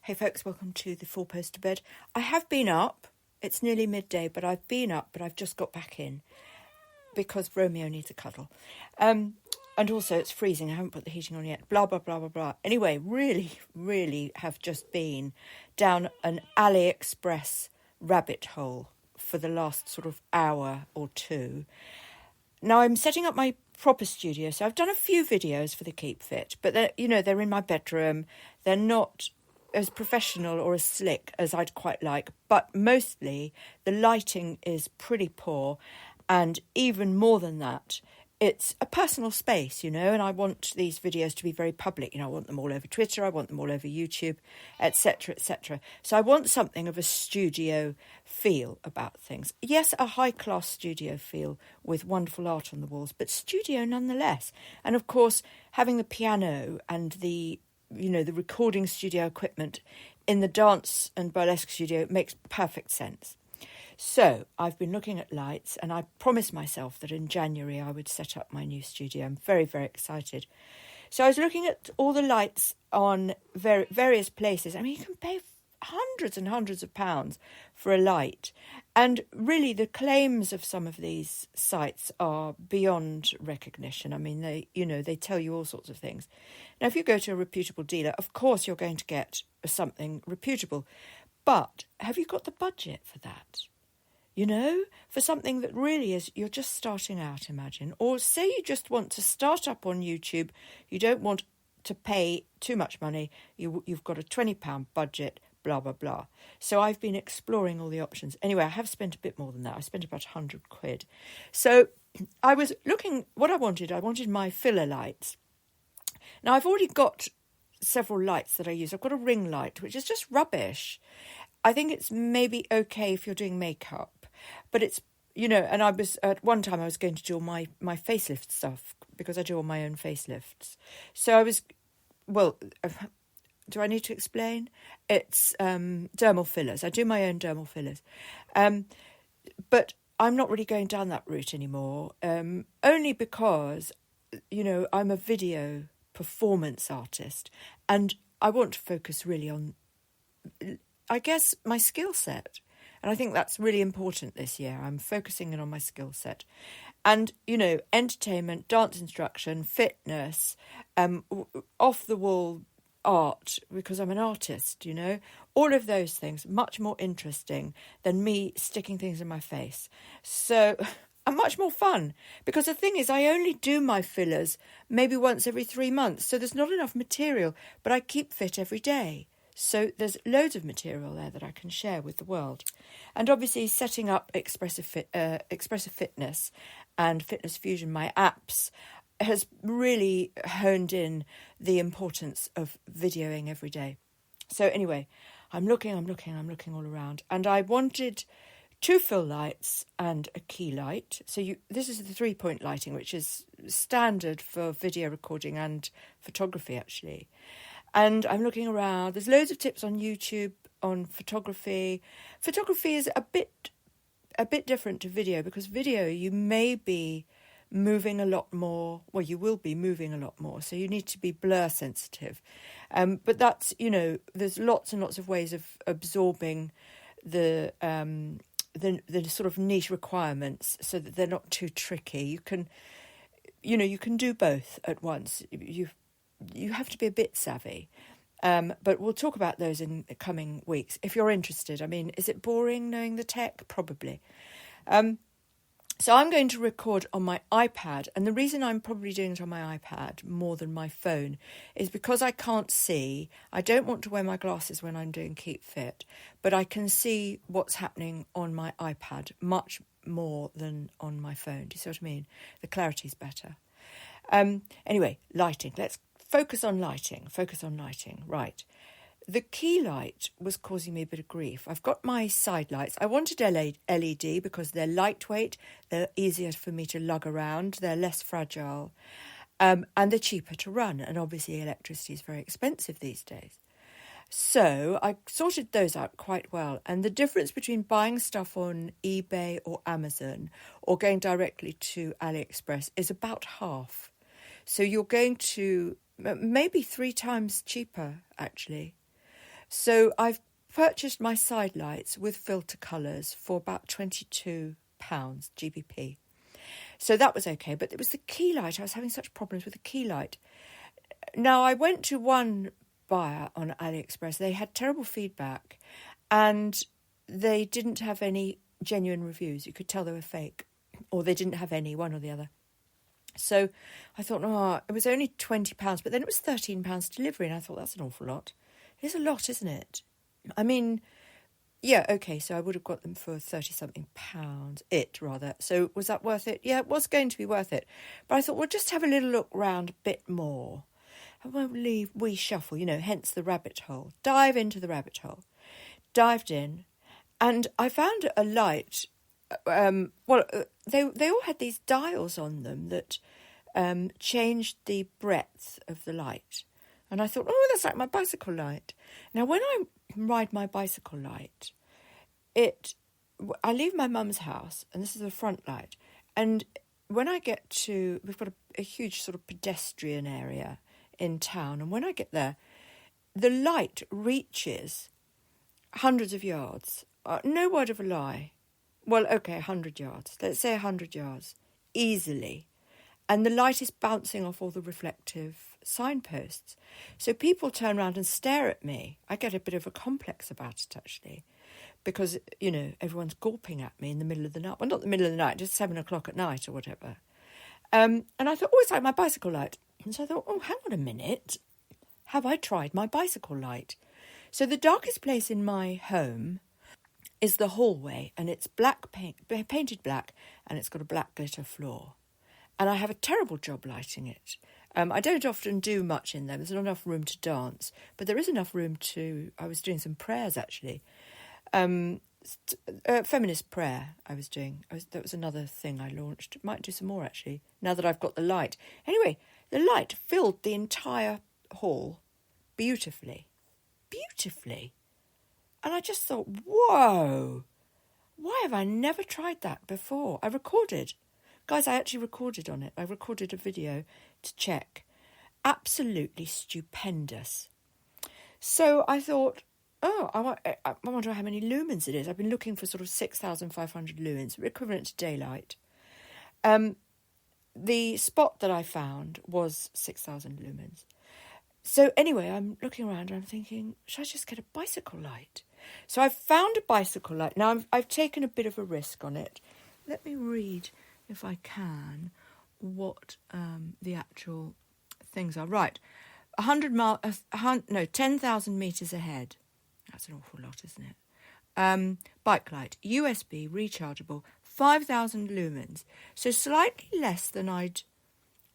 Hey folks, welcome to the Four Poster Bed. I have been up. It's nearly midday, but I've been up, but I've just got back in because Romeo needs a cuddle. And also it's freezing. I haven't put the heating on yet. Blah, blah, blah, blah, blah. Anyway, really have just been down an AliExpress rabbit hole for the last sort of hour or two. Now I'm setting up my proper studio. So I've done a few videos for the Keep Fit, but they're in my bedroom. They're not as professional or as slick as I'd quite like, but mostly the lighting is pretty poor, and even more than that, it's a personal space, and I want these videos to be very public. I want them all over Twitter, I want them all over YouTube, etc., etc. So I want something of a studio feel about things. Yes, a high-class studio feel with wonderful art on the walls, but studio nonetheless. And of course, having the piano and the recording studio equipment in the dance and burlesque studio makes perfect sense. So I've been looking at lights, and I promised myself that in January I would set up my new studio. I'm very, very excited. So I was looking at all the lights on various places. I mean, you can pay hundreds and hundreds of pounds for a light. And really the claims of some of these sites are beyond recognition. I mean, they tell you all sorts of things. Now, if you go to a reputable dealer, of course you're going to get something reputable. But have you got the budget for that? For something that really is, you're just starting out, imagine. Or say you just want to start up on YouTube, you don't want to pay too much money, you've got a £20 budget, blah, blah, blah. So I've been exploring all the options. Anyway, I have spent a bit more than that. I spent about £100. So I was looking, what I wanted my filler lights. Now, I've already got several lights that I use. I've got a ring light, which is just rubbish. I think it's maybe okay if you're doing makeup, but it's, and I was, at one time I was going to do all my facelift stuff because I do all my own facelifts. So I was, do I need to explain? It's dermal fillers. I do my own dermal fillers. But I'm not really going down that route anymore, only because, I'm a video performance artist and I want to focus really on, I guess, my skill set. And I think that's really important this year. I'm focusing in on my skill set. And, entertainment, dance instruction, fitness, off-the-wall art, because I'm an artist, all of those things, much more interesting than me sticking things in my face. So, and much more fun. Because the thing is, I only do my fillers maybe once every 3 months. So there's not enough material, but I keep fit every day. So there's loads of material there that I can share with the world. And obviously setting up Expressive Fitness and Fitness Fusion, my apps, has really honed in the importance of videoing every day. So anyway, I'm looking all around. And I wanted 2 fill lights and a key light. So this is the 3-point lighting, which is standard for video recording and photography, actually. And I'm looking around. There's loads of tips on YouTube on photography. Photography is a bit different to video, because video you may be moving a lot more. Well, you will be moving a lot more, so you need to be blur sensitive. But that's, there's lots and lots of ways of absorbing the sort of niche requirements so that they're not too tricky. You can do both at once. You have to be a bit savvy. But we'll talk about those in the coming weeks. If you're interested, I mean, is it boring knowing the tech? Probably. So I'm going to record on my iPad. And the reason I'm probably doing it on my iPad more than my phone is because I can't see. I don't want to wear my glasses when I'm doing Keep Fit, but I can see what's happening on my iPad much more than on my phone. Do you see what I mean? The clarity's better. Anyway, lighting. Let's focus on lighting. Right. The key light was causing me a bit of grief. I've got my side lights. I wanted LED because they're lightweight, they're easier for me to lug around, they're less fragile, and they're cheaper to run. And obviously electricity is very expensive these days. So I sorted those out quite well. And the difference between buying stuff on eBay or Amazon or going directly to AliExpress is about half. So you're going to maybe 3 times cheaper, actually. So I've purchased my side lights with filter colours for about £22 GBP. So that was okay, but it was the key light. I was having such problems with the key light. Now, I went to one buyer on AliExpress. They had terrible feedback and they didn't have any genuine reviews. You could tell they were fake, or they didn't have any, one or the other. So I thought, it was only £20, but then it was £13 delivery, and I thought, that's an awful lot. It is a lot, isn't it? I mean, yeah, okay, so I would have got them for 30-something pounds, So was that worth it? Yeah, it was going to be worth it. But I thought, well, just have a little look round a bit more. I won't leave, we shuffle, hence the rabbit hole. Dive into the rabbit hole. Dived in, and I found a light. They all had these dials on them that changed the breadth of the light. And I thought, that's like my bicycle light. Now, when I ride my bicycle light, I leave my mum's house, and this is the front light. And when I get to, we've got a huge sort of pedestrian area in town. And when I get there, the light reaches hundreds of yards. No word of a lie. Well, okay, 100 yards. Let's say 100 yards. Easily. And the light is bouncing off all the reflective signposts. So people turn around and stare at me. I get a bit of a complex about it, actually, because, everyone's gawping at me in the middle of the night. Well, not the middle of the night, just 7 o'clock at night or whatever. And I thought, it's like my bicycle light. And so I thought, hang on a minute. Have I tried my bicycle light? So the darkest place in my home is the hallway, and it's painted black, and it's got a black glitter floor. And I have a terrible job lighting it. I don't often do much in them. There's not enough room to dance, but there is enough room I was doing some prayers, actually. Feminist prayer I was doing. That was another thing I launched. Might do some more, actually, now that I've got the light. Anyway, the light filled the entire hall beautifully. Beautifully. And I just thought, whoa, why have I never tried that before? I recorded. Guys, I actually recorded on it. I recorded a video to check. Absolutely stupendous. So I thought, I wonder how many lumens it is. I've been looking for sort of 6,500 lumens, equivalent to daylight. The spot that I found was 6,000 lumens. So anyway, I'm looking around and I'm thinking, should I just get a bicycle light? So I've found a bicycle light. Now, I've taken a bit of a risk on it. Let me read, if I can, what the actual things are. Right, 10,000 metres ahead. That's an awful lot, isn't it? Bike light, USB, rechargeable, 5,000 lumens. So slightly less than I'd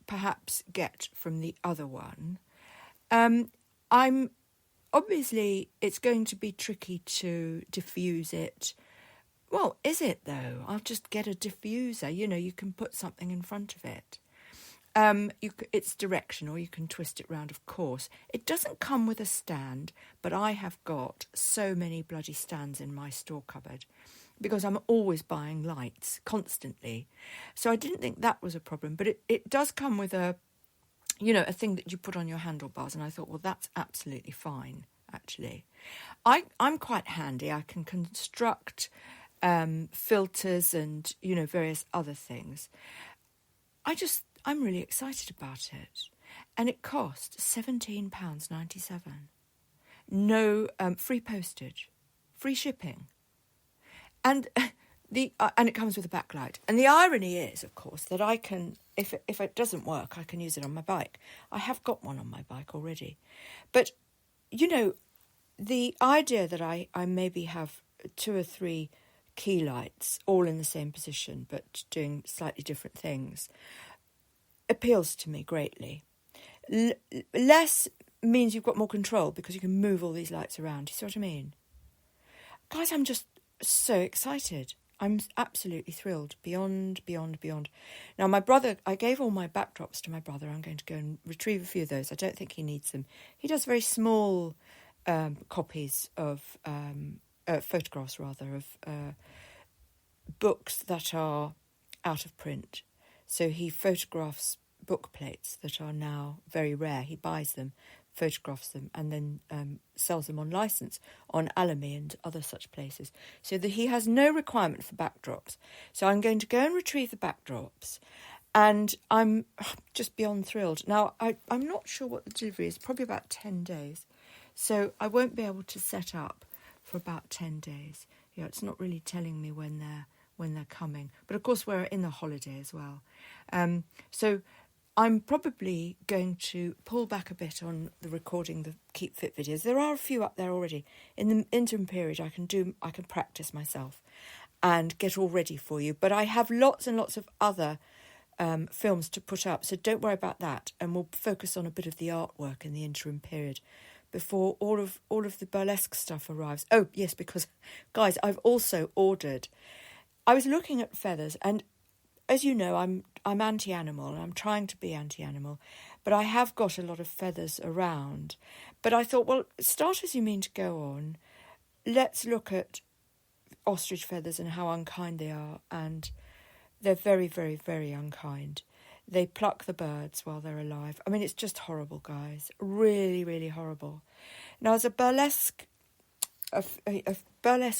perhaps get from the other one. Obviously, it's going to be tricky to diffuse it. Well, is it though? I'll just get a diffuser. You can put something in front of it. It's directional. You can twist it round, of course. It doesn't come with a stand, but I have got so many bloody stands in my store cupboard because I'm always buying lights constantly. So I didn't think that was a problem, but it does come with a thing that you put on your handlebars. And I thought, well, that's absolutely fine, actually. I'm quite handy. I can construct filters and, various other things. I'm really excited about it. And it cost £17.97. No free postage, free shipping. And and it comes with a backlight. And the irony is, of course, that I can, if it doesn't work, I can use it on my bike. I have got one on my bike already. But, the idea that I maybe have 2 or 3 key lights all in the same position but doing slightly different things appeals to me greatly. Less means you've got more control because you can move all these lights around. Do you see what I mean? Guys, I'm just so excited. I'm absolutely thrilled, beyond. Now, my brother, I gave all my backdrops to my brother. I'm going to go and retrieve a few of those. I don't think he needs them. He does very small copies of, photographs rather, of books that are out of print. So he photographs book plates that are now very rare. He buys them photographs them and then sells them on license on Alamy and other such places, so that he has no requirement for backdrops. So I'm going to go and retrieve the backdrops, and I'm just beyond thrilled. Now, I'm not sure what the delivery is, probably about 10 days. So I won't be able to set up for about 10 days. Yeah, it's not really telling me when they're coming. But of course, we're in the holiday as well. So I'm probably going to pull back a bit on the recording the Keep Fit videos. There are a few up there already. In the interim period, I can practice myself and get all ready for you. But I have lots and lots of other films to put up, so don't worry about that. And we'll focus on a bit of the artwork in the interim period before all of the burlesque stuff arrives. Oh, yes, because, guys, I've also ordered... I was looking at feathers, and as you know, I'm anti-animal, and I'm trying to be anti-animal, but I have got a lot of feathers around. But I thought, well, start as you mean to go on. Let's look at ostrich feathers and how unkind they are, and they're very, very, very unkind. They pluck the birds while they're alive. I mean, it's just horrible, guys. Really, really horrible. Now, as a burlesque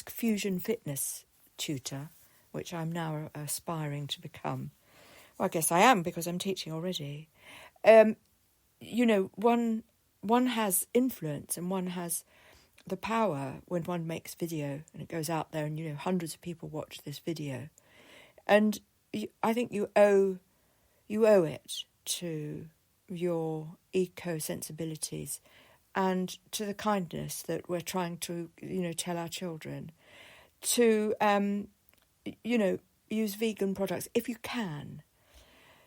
fusion fitness tutor, which I'm now aspiring to become, well, I guess I am because I'm teaching already. You know, one has influence and one has the power when one makes video and it goes out there and, you know, hundreds of people watch this video. And I think you owe it to your eco-sensibilities and to the kindness that we're trying to, you know, tell our children to, you know, use vegan products if you can.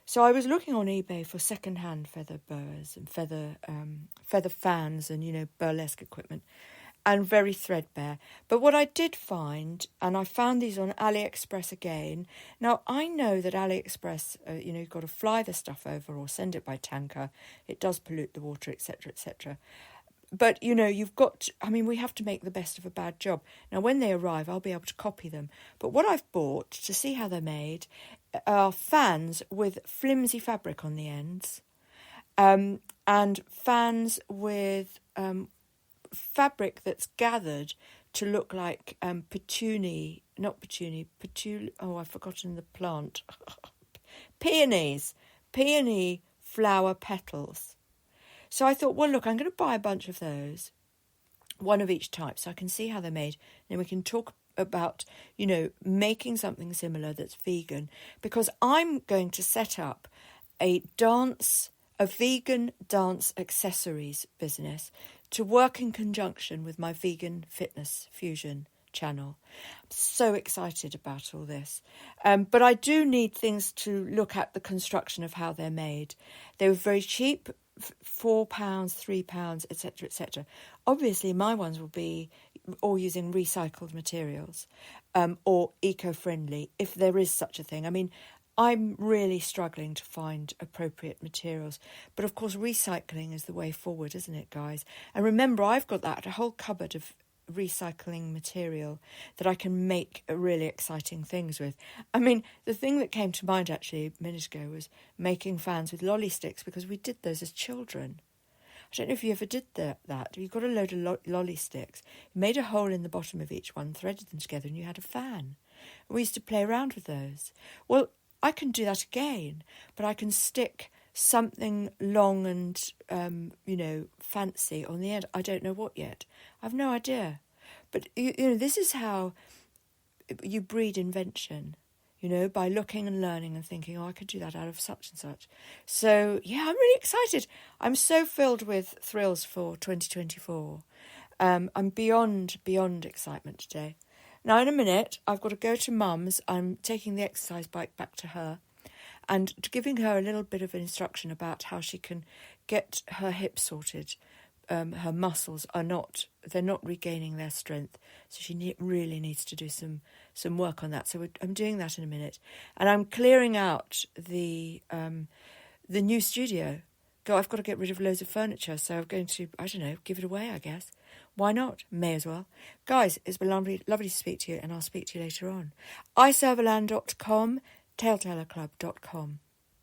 So I was looking on eBay for second-hand feather boas and feather fans and, you know, burlesque equipment, and very threadbare. But what I did find, and I found these on AliExpress again. Now, I know that AliExpress, you know, you've got to fly the stuff over or send it by tanker. It does pollute the water, etc., etc. But, you know, we have to make the best of a bad job. Now, when they arrive, I'll be able to copy them. But what I've bought, to see how they're made, are fans with flimsy fabric on the ends, and fans with fabric that's gathered to look like patchouli, oh, I've forgotten the plant. Peony flower petals. So I thought, well, look, I'm going to buy a bunch of those, one of each type, so I can see how they're made. And we can talk about, you know, making something similar that's vegan, because I'm going to set up a vegan dance accessories business to work in conjunction with my vegan fitness fusion channel. I'm so excited about all this. But I do need things to look at the construction of how they're made. They were very cheap, £4, £3, etc., etc. Obviously, my ones will be all using recycled materials or eco-friendly, if there is such a thing. I mean, I'm really struggling to find appropriate materials. But of course, recycling is the way forward, isn't it, guys? And remember, I've got a whole cupboard of recycling material that I can make really exciting things with. I mean, the thing that came to mind actually a minute ago was making fans with lolly sticks, because we did those as children. I don't know if you ever did that. You got a load of lolly sticks, you made a hole in the bottom of each one, threaded them together, and you had a fan. We used to play around with those. Well, I can do that again, but I can stick something long and, you know, fancy on the end. I don't know what yet. I've no idea. But, you know, this is how you breed invention, you know, by looking and learning and thinking, oh, I could do that out of such and such. So, yeah, I'm really excited. I'm so filled with thrills for 2024. I'm beyond excitement today. Now, in a minute, I've got to go to Mum's. I'm taking the exercise bike back to her and giving her a little bit of instruction about how she can get her hips sorted. Her muscles they're not regaining their strength. So she really needs to do some work on that. So I'm doing that in a minute. And I'm clearing out the new studio. I've got to get rid of loads of furniture. So I'm going to, I don't know, give it away, I guess. Why not? May as well. Guys, it's been lovely to speak to you, and I'll speak to you later on. iServalan.com, telltellerclub.com.